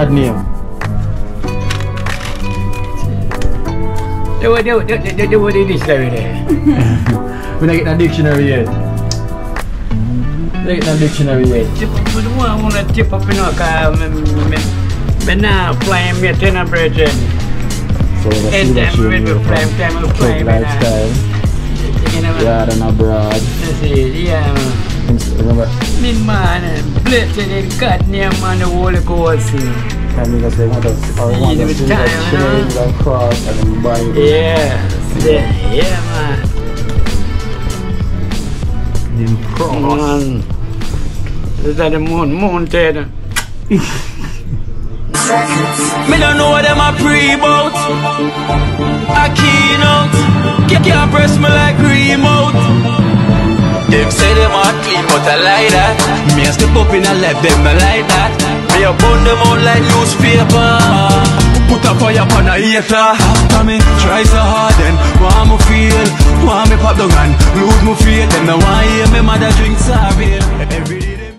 bad name. What the dictionary there? We're not getting a dictionary yet. We're not getting a dictionary yet. I want to tip up in a now flying me a temperature. So we're flying lifestyle. Yeah, and abroad. Yeah. Remember? Me man, blessed in God name and the Holy Ghost. And because they want to see the chains and cross and then Bible. Yeah, man. Them cross. Is that the mountain? Me don't know what them a pre-bout. A Kino can't press me like remote. Them say them a clean but I like that. Me a step up in a left them I like that. Me a burn them out like newspaper. Put a fire upon a hater. After me try so hard then want me feel, want me pop down and lose me faith. Them no want hear me mother drink sorry. Every day them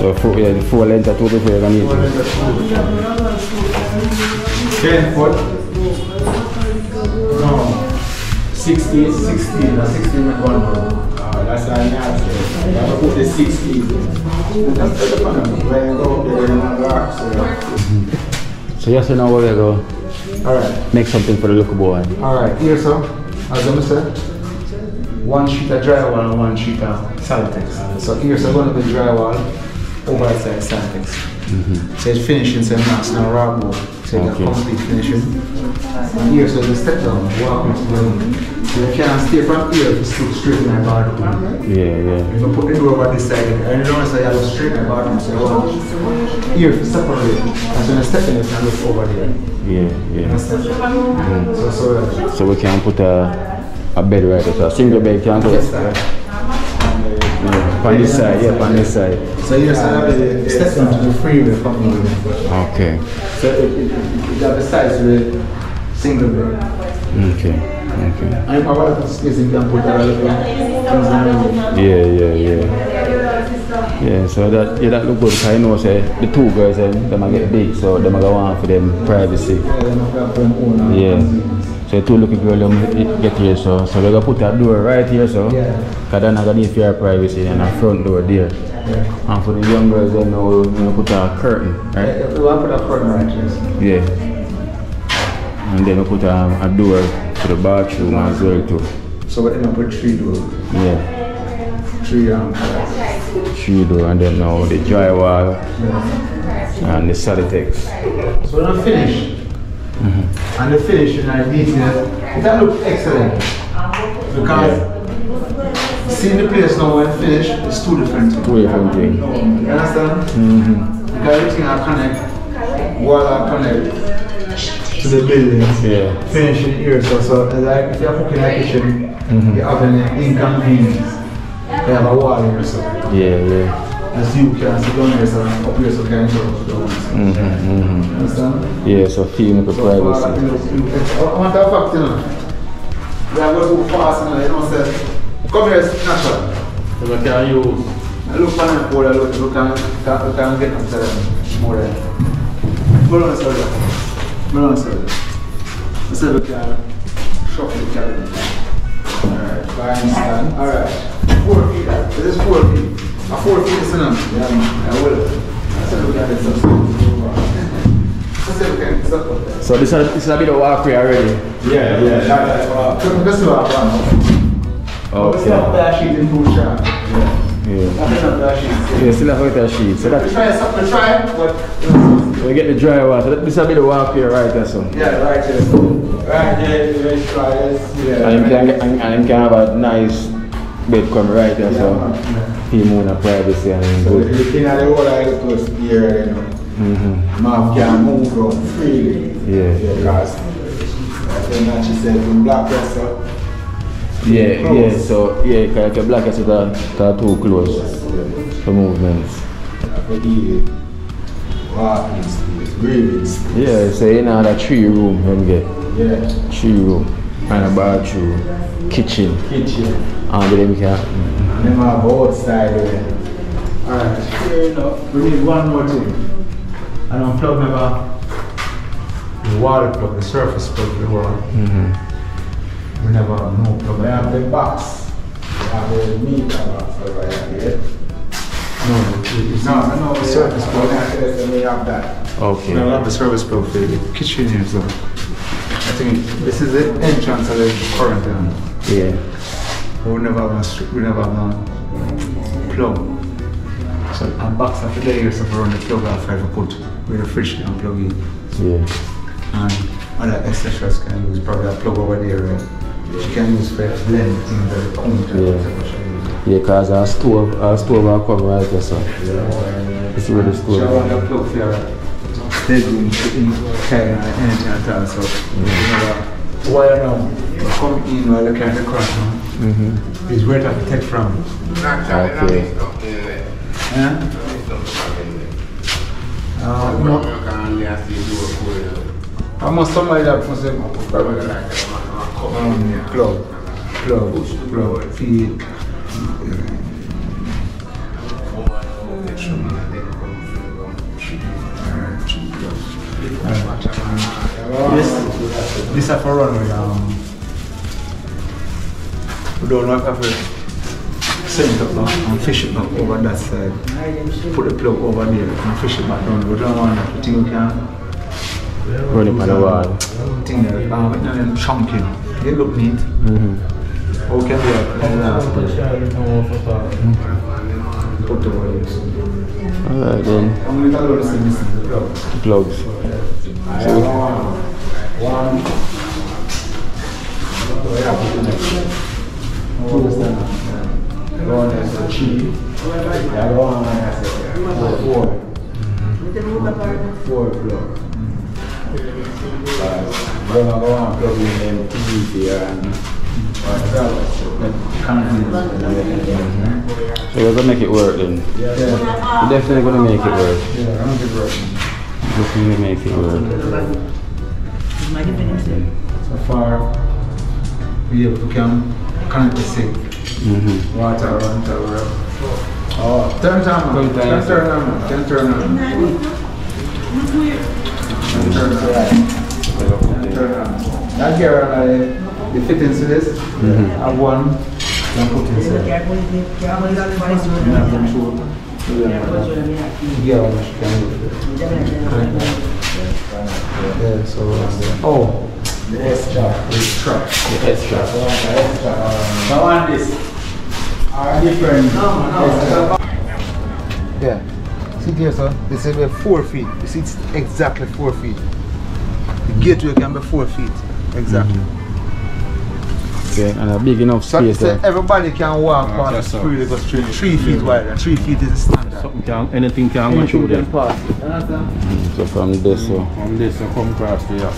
So the full length of 2 before you're going to eat it. 10 foot. No. 16 or 16 with 1 foot. That's how I have to. You have to put the 16. That's the fun. When you go up there in the rocks. So yes, now we're going to go make something for the little boy. Alright, here so, as I said, 1 sheet of drywall and 1 sheet of Saltex. So here's going to be drywall, oversized Saltex. So it's finishing, so it's not raw board. So you get complete finishing. And here so the step down, walk into the so you can't stay from here to straight in my bathroom. Yeah. If you put the door over this side, and you don't say you have to straight in my bathroom, so you want here to separate. And so when you step in, you can look over there. Yeah. So we can put a bed right there, so a single bed can go. Yes, sir. On this side, on this side. So here's the step into the freeway from the room. Okay. So it got the size of the single bed. Okay. I'm about to space you can put that other things in. Yeah. Yeah, so that look good because I know say the two girls them a get big, so them a go on for them privacy. Yeah. So the two little girls them get here, so we gonna put a door right here, so because then I gonna need for your privacy and a front door there. Yeah. And for the young girls then we're gonna put a curtain, right? Yeah, we want to put a curtain right here. Yeah. And then we put a door to the bathroom as well too. So we're gonna put 3 doors. Yeah. 3 3 door, and then now the drywall and the Solitex. So we're not finished. And the finish in our detail, that looks excellent. Because seeing the place now when finished, it's 2 different things. 2 different things. You understand? Because everything I connect, wall I connect to the buildings. Yeah. Finishing here, so like if you're cooking in a kitchen, you have an inconvenience. You have a wall here, so. Yeah. As you can sit down here, so up here, so can you understand? Yeah, so feeling the privacy. I want to have fact, you know. We are going too fast, you know, say, come here, natural. So we can use. I look for them, we can get them to them more than. Hold on, sir. Let's say we can shop the cabinet. Alright, fine, alright. 4 feet, this is 4 feet. 4 feet is enough. Yeah, I will. I said we can get some stuff. So this is a bit of walkway already? Yeah. This is what I want. Okay. Still have that sheet in full shot. Yeah, still have that sheet. So that's try, but we get the drywall. So this is a bit of walkway right there, so. Yeah, right there. Right there, let's try this. Yeah. And you can have a nice bed come right there, so he more privacy and good. So the thing at the whole I was here, you know. Mom can move around freely. Yeah. Because then she said in black pressure. Yeah, so because the black is too close for movements. Yeah, so you know that 3 room when get. Yeah. 3 room and a bathroom, kitchen. And then we can. And then have outside there. Alright, fair enough. We need one more thing. And unplug the water plug, the surface plug the wall. We never have no plug. We have the box. We have the meter box over here. No, the surface plug. We have that. Okay. We have the surface plug for the kitchen here, so I think this is the entrance of the current one. Yeah. We never have a plug. So a box of the layers of around the plug off I put with the fridge and plug in. Yeah. And other accessories can use probably a plug over there. Right? She can use for blend things that come to Yeah, because our stove will come right there, so. It's where the stove. She want a plug for your bedroom to carry anything at all. So wire now come in while you carry the cross now. It's where to take from. Okay. Yeah? No. I must somebody that must have plug, feed. This is for runway. We don't have to set it up now and fish it up over that side. Put the plug over there and fish it back down. We don't want that. We think we can Run it on the wall. Thing there, it's chunking. They look neat. How can we put the wires? Alright then. I'm going to tell you this is the Plugs. One. One is the cheap. The other one is four plug. We're going to plug in them TV and so you're gonna make it work then? yeah. You're definitely gonna make it work. Yeah, I'm going to work. Definitely make it work. So far, we can connect the sink. Water run to our Turn it on, man. Turn it on. Turn it on, man. Turn it on. Turn it on. Now here are the fittings to this. Have one. Then put inside. And have them two. Yeah, one can do it. Yeah, so oh, the S strap. The strap. The S strap. I want this. Are different. No. Yeah. See here, sir. This is 4 feet. You see, it's exactly 4 feet. The gateway can be 4 feet. Exactly. Okay, and a big enough space so everybody can walk on the street because 3 feet wide and 3 feet is the standard. Anything can go through there. So from this, so come across to here.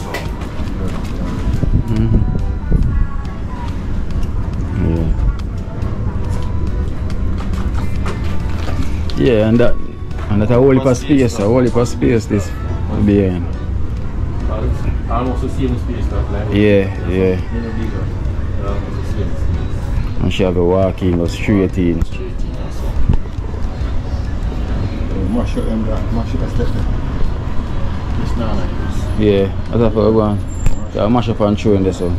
Yeah, and that a whole heap of space, this will be in. Almost the same space that like. Yeah. And she have a walking or straight in. Mash it a step. It's not nice. Yeah, that's what I want. Yeah, mash up and throw in this one.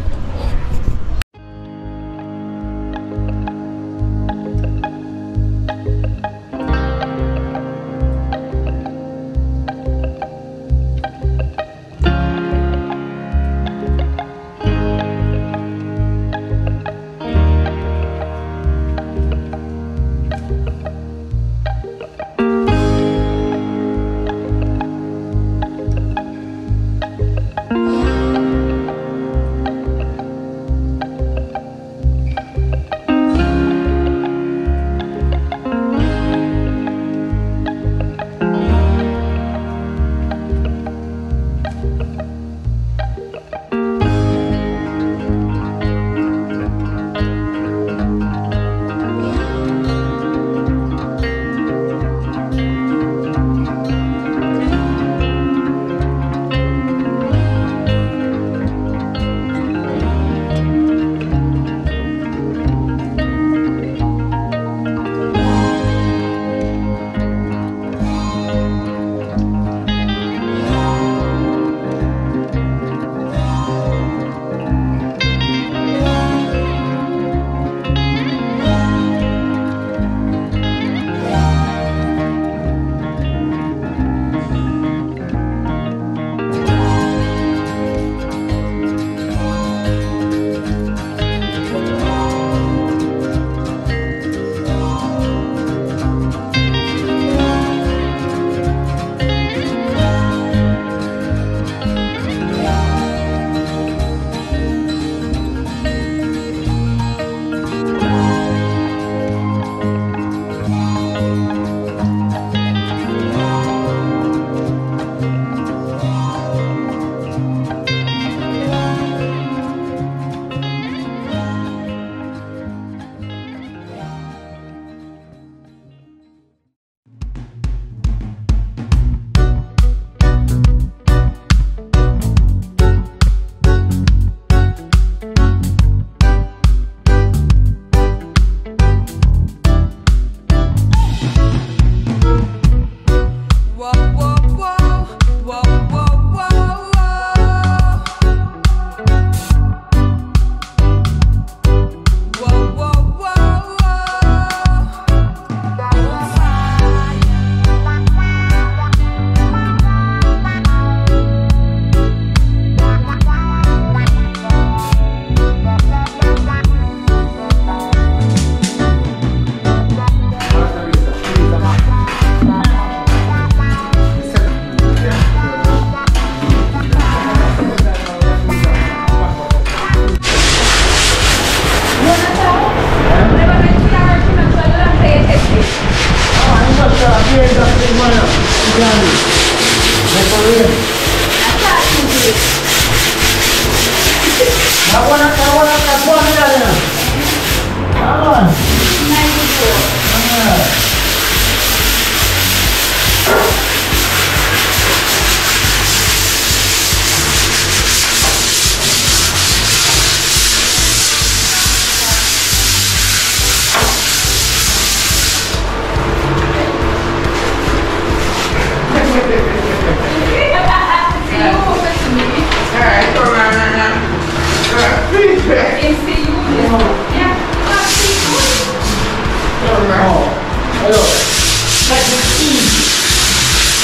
Hello. Like it's easy.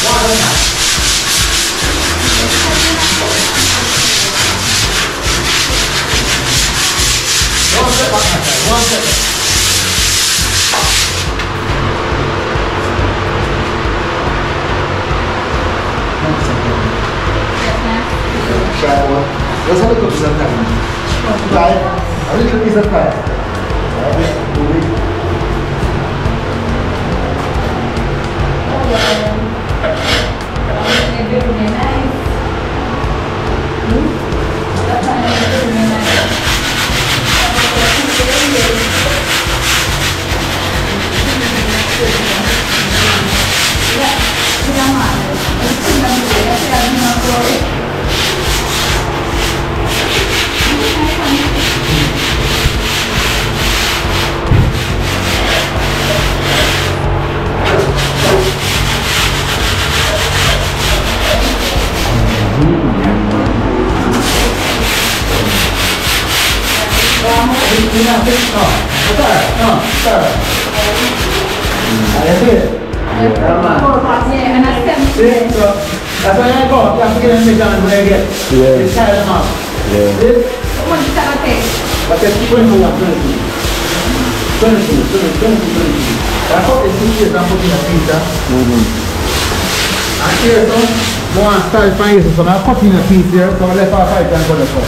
Why not? One step back, my friend. One step. Try one. Let's have a little piece of time. Try a little piece of time. That's why I go. You have to get them down where I get. Yeah. They tie them up. Yeah. This. But they keep going for 120. 22. That's what they see is I'm putting a pizza. And here, so, more style fine. So I'm cutting a piece here. So I left our fight and go to the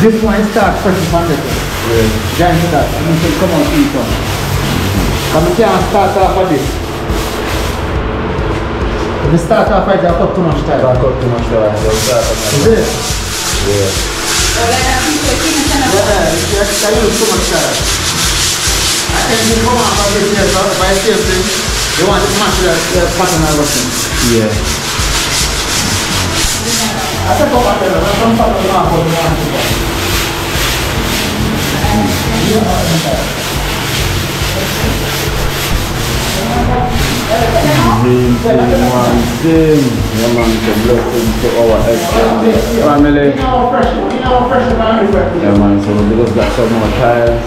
This one starts first from this one. Yeah. Join to that. And you can come on piece on. But we can't start off with this. If you start off right, I cut too much time. I cut too much time. Is it? Yeah. Yeah, I use too much time. I can do come on from this here, so if I see thing, you want to match the pattern I'm working. Yeah. I said come back there, I'm from pattern now for the one to go. One thing, yeah man, the blessing to our family. Yeah man, so we just got some more tiles.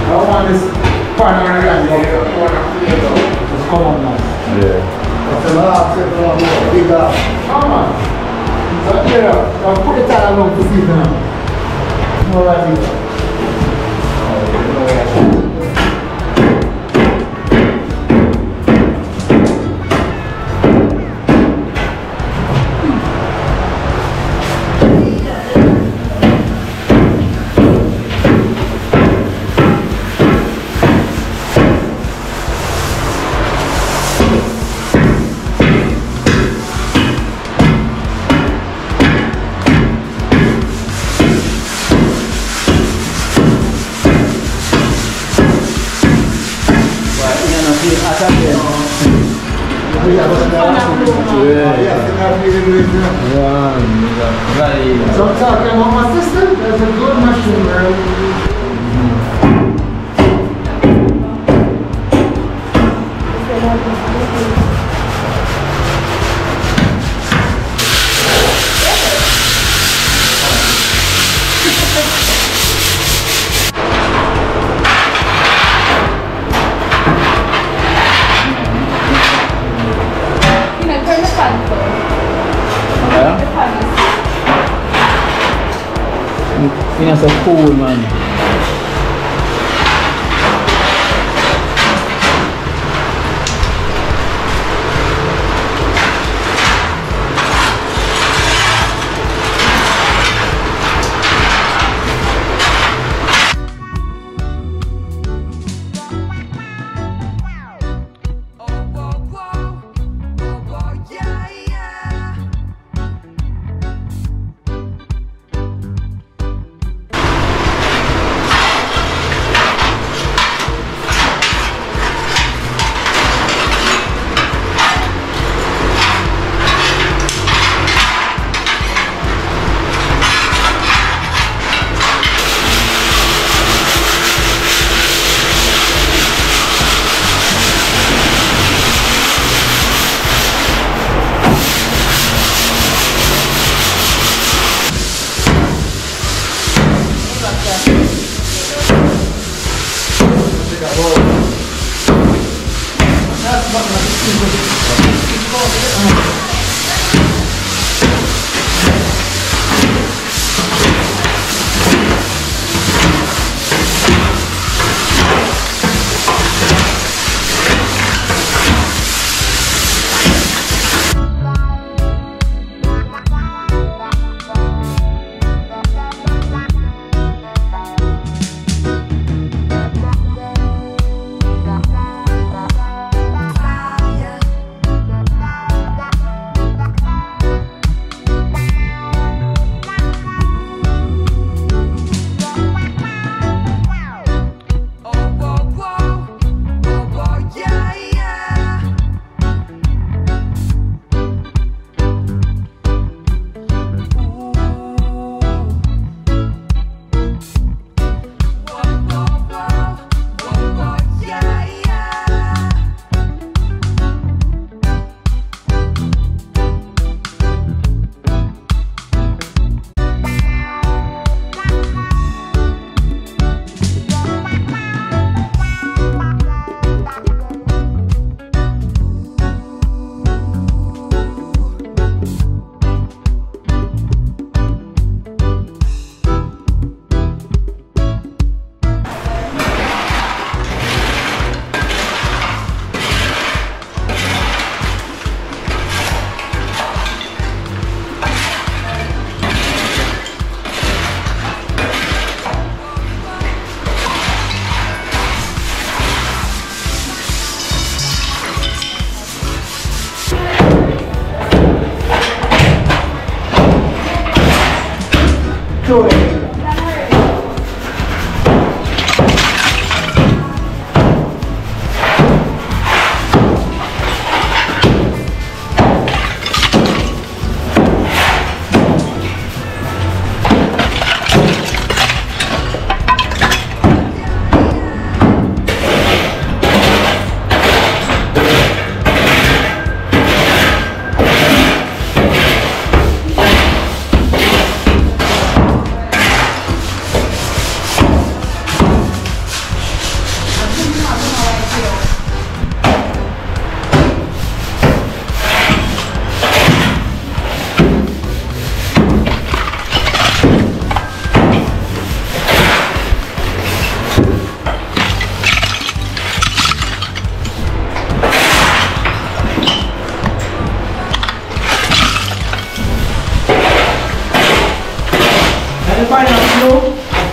I don't want this partner just come on now. Yeah. That's a lot of big up. Come on. So here, I'll put the tile along to see them. No right here. So I'm talking about my sister, there's a good mushroom there. It's so cool, man.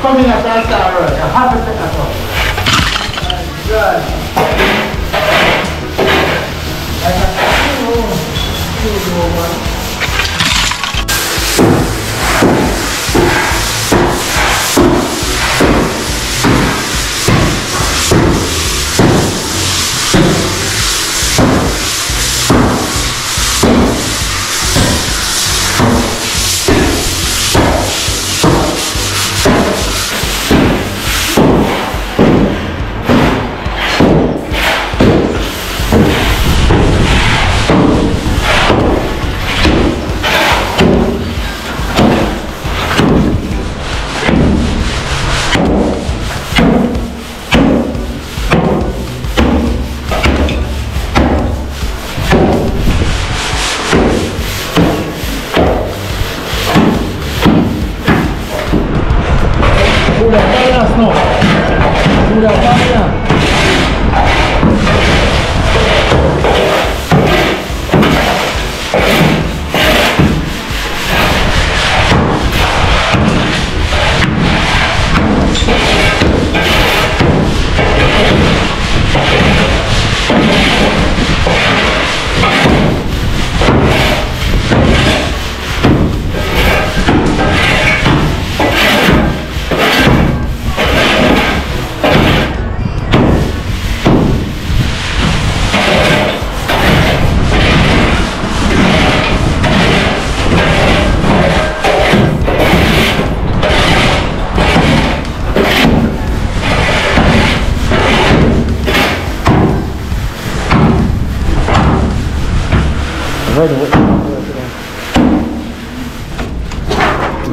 Coming at that hour, a half a second off. Good.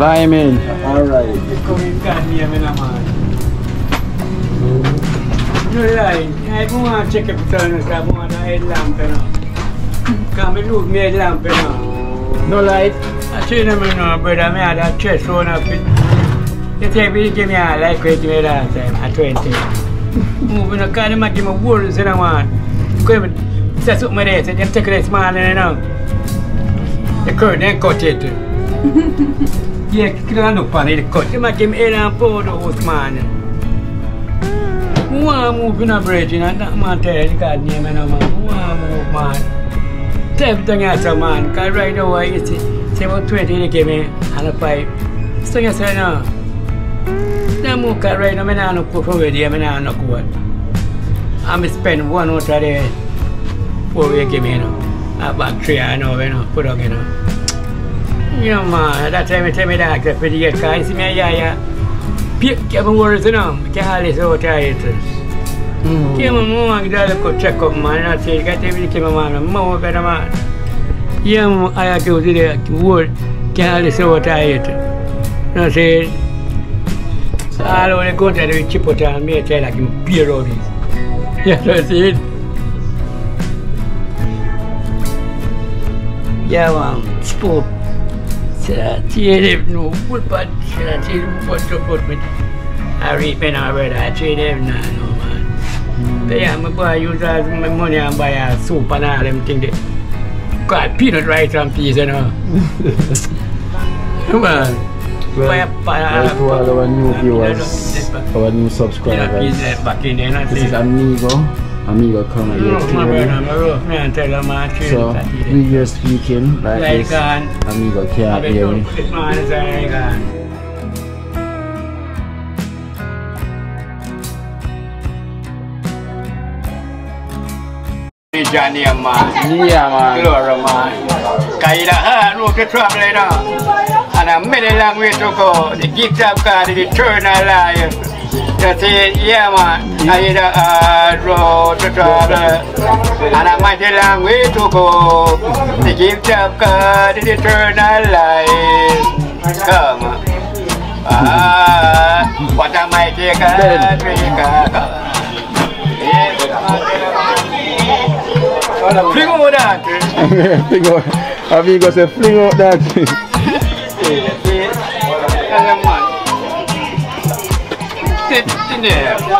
Vai, man. Alright. Ay, bunga check up tayo na sa bunga na lang pero Come look me a lamp now. No light. I see them no brother, me had a chest on up it. They say we give me a like we give me last time at 20. Moving a car, they might give me words in a man. Go say something there, say them take this man in now. The curtain then cut it. Yeah, can't look funny the cut. They might give me 8 and 4 those man. Who want to move in a bridge and that man tell you the God name and a man. Who want to move man? Tell everything else a man, because right now I say about 20 they give me and a 5. So you say no. Now move because right now I don't know from where they I don't know what. I spend 1 out of there 4 weeks give me about 3 I know, put up You know man, that time I tell me that for the year, because I see me pick up words, I can't hardly say what I eat. Came on more, I check up man, I say, got everything came on, more better man. Yeah, I have to do the word, can't hardly say what I eat. I say, all over the country, they chip out and me tell like him beer all this. Yeah, that's it. Yeah, man, sport. No wood, but I reap in our brother. I trade them now, no man. Yeah, my boy use my money and buy a soup and all them things. Got peanut rice and peas, you know. Come on. Well, to all our new viewers, our new subscribers, this is Amigo come here. So, we here speaking like this, Amigo can't hear me. Johnny man, yeah man, Laura man, Kaida, look at trouble now. And a many long way to go. The gift of God, the eternal life. That's it, yeah man. I hit a hard road to travel. And a mighty long way to go. The gift of God, the eternal life. Come on. What a mighty God we got. Fling out that. Fling out. Amigo say fling out that.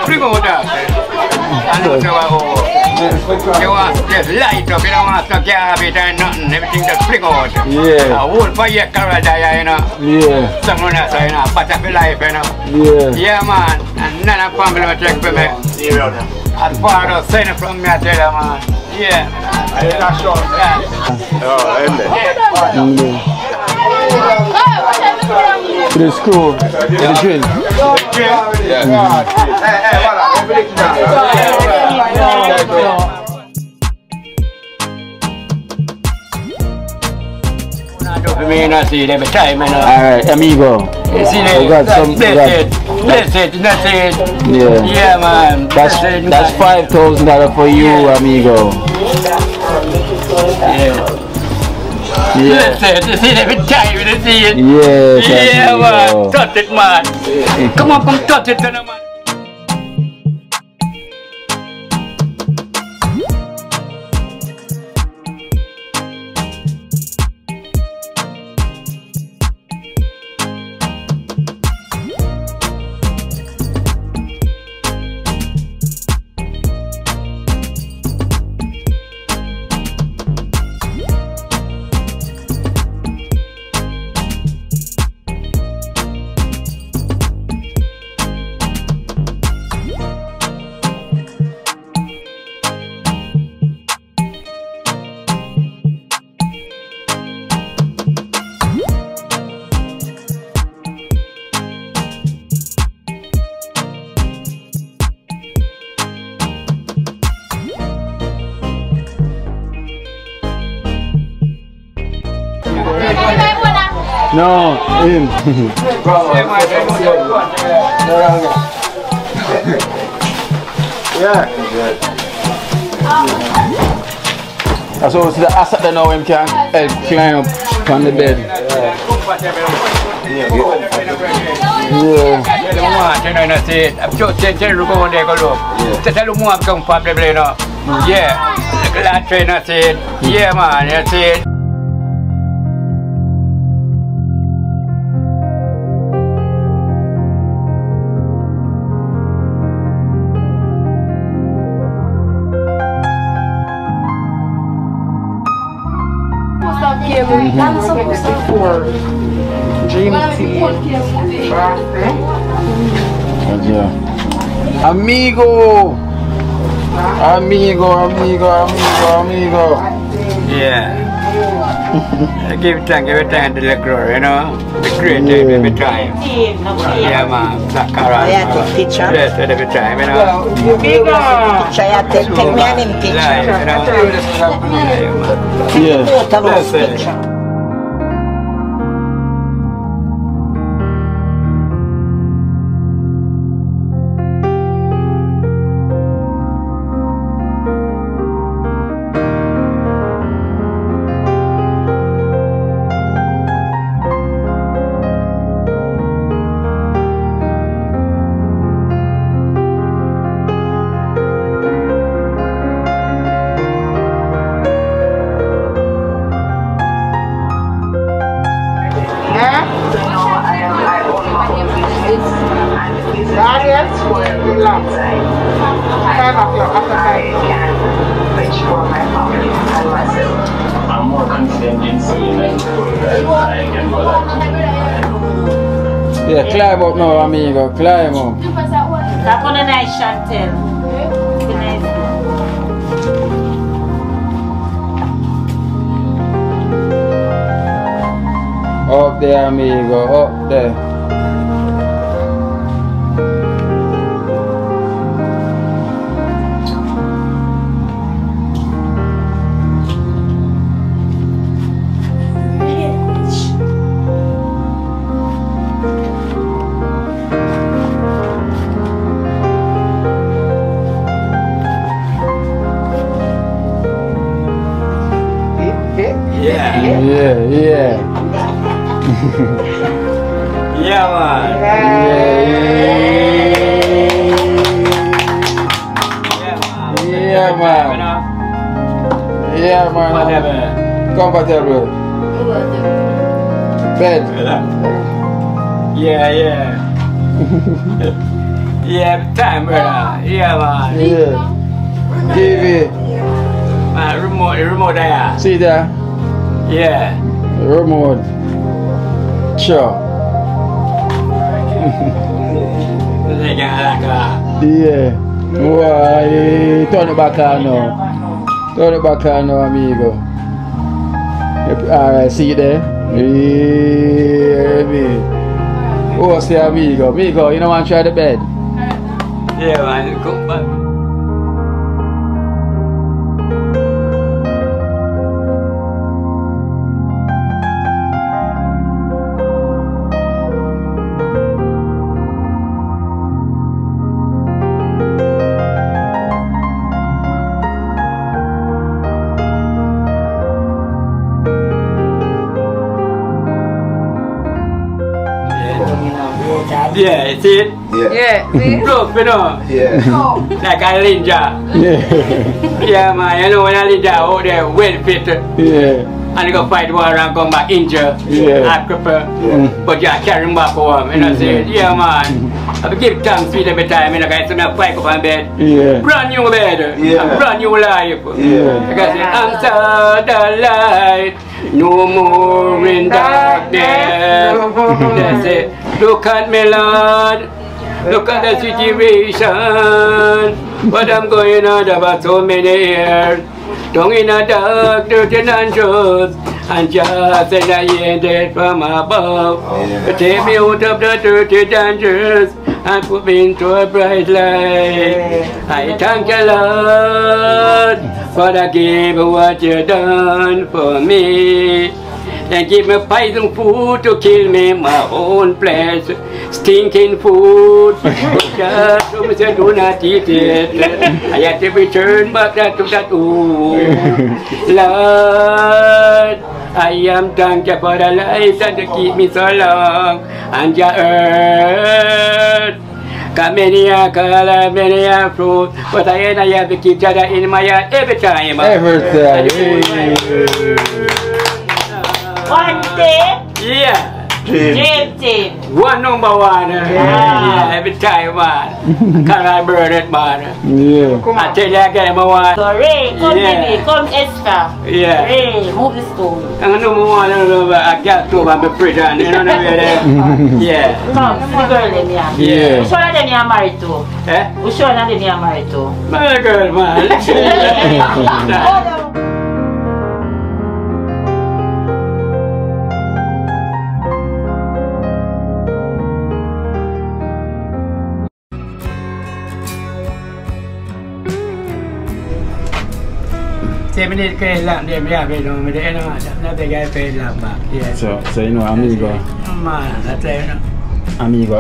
Fling out that. You want to just light up, you don't want to garbage and nothing, everything just fling out. Yeah. A whole fire carrier, you know. Yeah. Someone else, you know, part of your life, you know. Yeah. Yeah, man. And none of family will take for me. And father send it from me, I tell you, man. Yeah. To the school, to the drill. Alright, amigo. You see that's it. Yeah. Yeah, man. That's $5,000 for you, amigo. Yeah. Yeah. That's it. You see every time you see it. Yes, yeah, amigo. man. Touch it, man. Come on, come touch it, man. No, in. Yeah. That's what the asset that now him can climb up from the bed. Yeah. Glad train, that's it. Yeah, man, that's it. Dream team. Amigo! Amigo! Yeah. Give thanks every time to the glory, you know. The creative every time. Yeah, man. Black carrot. Yes, every time, you know. Take me an picture. Yeah. That's it. I'm more confident in seeing and I can go like Yeah, climb up now, amigo. Climb up. That one a nice Chantel. Up there, amigo. Up there. Yeah. Yeah. Yeah, man. Yeah, man. Yeah, man. Whatever. Comfortable. Bed. Yeah. Yeah, time, brother. Yeah, man. Yeah. TV. Man, remote there. See there? Yeah. Remote. Sure. Yeah. Why? Turn it back on now. Turn it back on now, amigo. Alright, see you there? Yeah, oh, say amigo. Amigo, you don't want to try the bed? Yeah, man. Come back. Yeah, see it? Yeah, see? Look, you know? Yeah. Like a ninja. Yeah. Yeah, man, you know when a ninja out there well fit Yeah. and you go fight war and come back injured, Yeah. but you carry him back home, you know, say, yeah, man. I give thanks to it every time, you know, guys, so I fight up on bed. Yeah. Brand new bed, Yeah. brand new life. Yeah. Because answer the light, no more in darkness. That's it. Look at me, Lord. Look at the situation. What I'm going on about so many years. Down in a dark, dirty and truth. And just said I ended from above. Take me out of the dirty dangers and put me into a bright light. I thank you, Lord, for the gift of what you done for me. They give me poison food to kill me, my own flesh, stinking food. Just to me say do not eat it. I had to return back to that Lord, I am thankful for the life that you keep me so long. And your earth, Cause many are color, many are fruit, but I have to keep that in my heart every time. Every time. One day. Yeah. Dream team. One number one. Yeah, every time, man. Can I burn it, man? Yeah. I tell you again, man. So Ray, come baby, come Esther. Yeah. Ray, move the stool. I know more I got to my prison, you know what I mean? Yeah. Come, see the girl them here. Yeah. Which one of them you are married to? Eh? Which one of them you are married to? My girl, man. Minutes ke lam dia biar bedo dia no nak pegang pe lam ba. Yeah. So you know amigo. Man, I tell you no. Amigo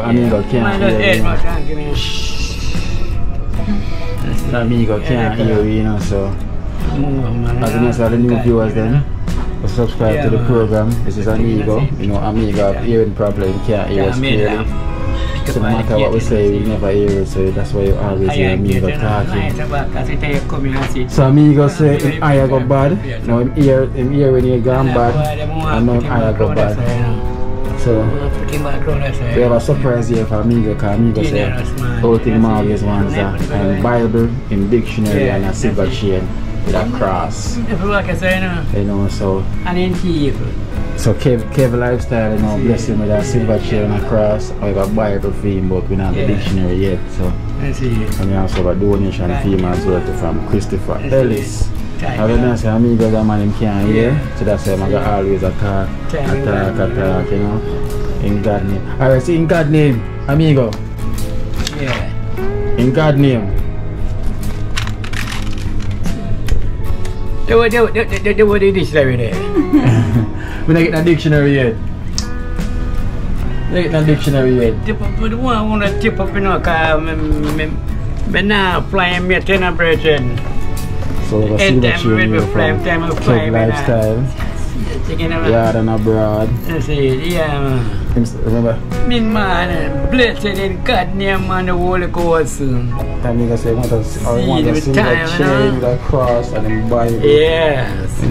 can't hear you. Amigo can't hear you, you know, so as you know, the new viewers then subscribe to the program. This is Amigo. You know, Amigo hearing problem, can't hear us clearly. So no matter what we say, we never hear it, so that's why you always hear Amigo talking. So Amigo say him eye go bad, now him hear when you gone bad, and now him eye go bad. So we have a surprise here for Amigo, because Amigo say all thing marvelous ones are Bible, in dictionary, and a silver chain with a cross. You know, so so Kev lifestyle, you know, bless him with a silver chain and a cross. I have a Bible for him, but we don't have the dictionary yet. So and we also have a donation for him as well from Christopher Ellis. I don't say Amigo the man him can't hear, so that's why I got always attack, you know. In God's name. Alright, so in God's name, Amigo. Yeah. In God's name. What is this there? We don't get no dictionary yet. We don't get no dictionary yet. But one I want to tip up, you know, because I'm now flying me 10%. So we see what you mean from Kev lifestyle. Yard and abroad. Yeah, remember? Man, blessed in God's name and the Holy Ghost. Amigo say I want a silver chain with a cross and a Bible. Yes,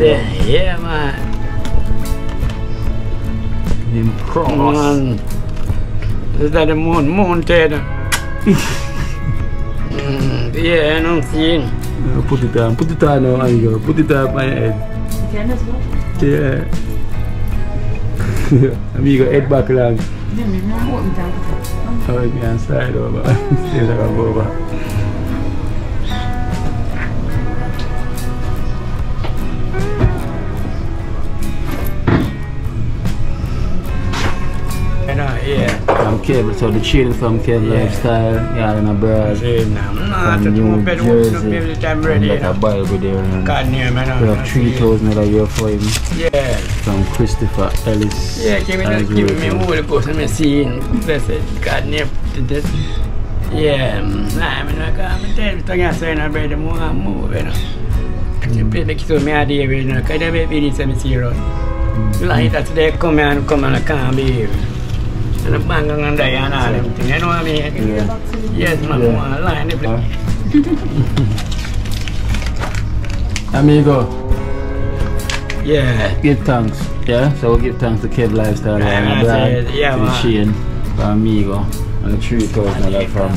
yeah, man. In cross. Man. Is that the mountain? Yeah, I don't see. Put it on now, Amigo. Put it on my head. Yeah. Amigo, head back long. Oh, I can slide over. Still I can go over. Yeah. From Kev, so the chain is from Kev lifestyle, yeah, in abroad. From New Jersey. And like a Bible there. And we have 3,000 a year for him. Yeah. From Christopher Ellis. Yeah, give me more to go to my scene. That's it. God name to this. Yeah, I'm not going to say I'm ready to move, you know. You make so many ideas, you know, because they may be in some serious. Like that, they come and I can't be. And the bank on Diana and everything, you know what I mean? Yes, man, line it. Amigo. Yeah. Give thanks. Yeah? So we'll give thanks to Kev Lifestyle and abroad. Yeah, to the chain for Amigo. And the 3,000 from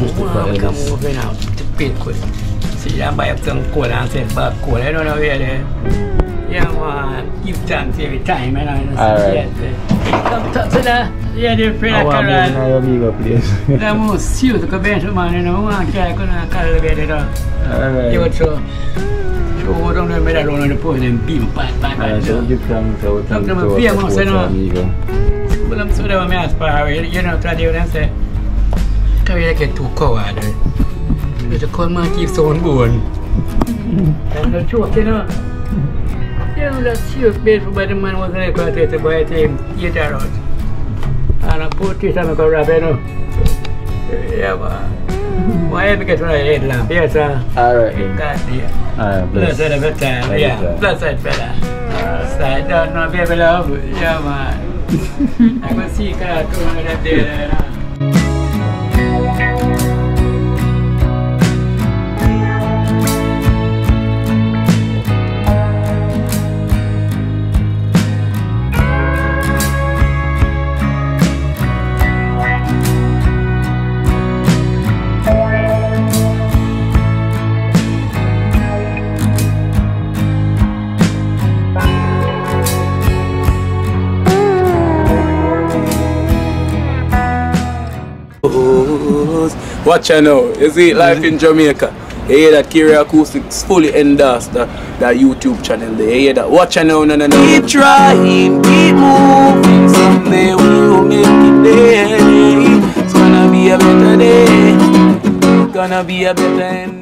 Christopher Ellis. Come moving out to pit quick. See, I buy up some coal and send back coal. I don't know where they. Yeah, man. Give thanks every time, and I don't see yet. Come talk to that. Yeah, they're afraid I want to know Amigo, please. The most serious convention, man, you know, I can't carry it on. Alright. You would show. So, don't know whether I don't know the point and beam, bye. So, give thanks to Amigo. But I'm so that I'm aspiring, you know, try to do that, say, can we get too cold? There's a cold man keeps on going. And the truth, you know. You know, that serious bed for the man was like, I take the boy, get that out. And I put this on the rub, you know. Yeah, man. Why have you get my head lamp? Yes, sir. Alright. God, yeah. Alright, Blessed every time. Yeah, blessed better. I don't know, baby love. Yeah, man. I can see God doing that there. Watch out now. You see life in Jamaica. You hear that Kira Acoustics fully endorsed that YouTube channel there. You hear that? Watch out now, no. Keep trying, keep moving. Someday we will make it there. It's gonna be a better day. Gonna be a better end.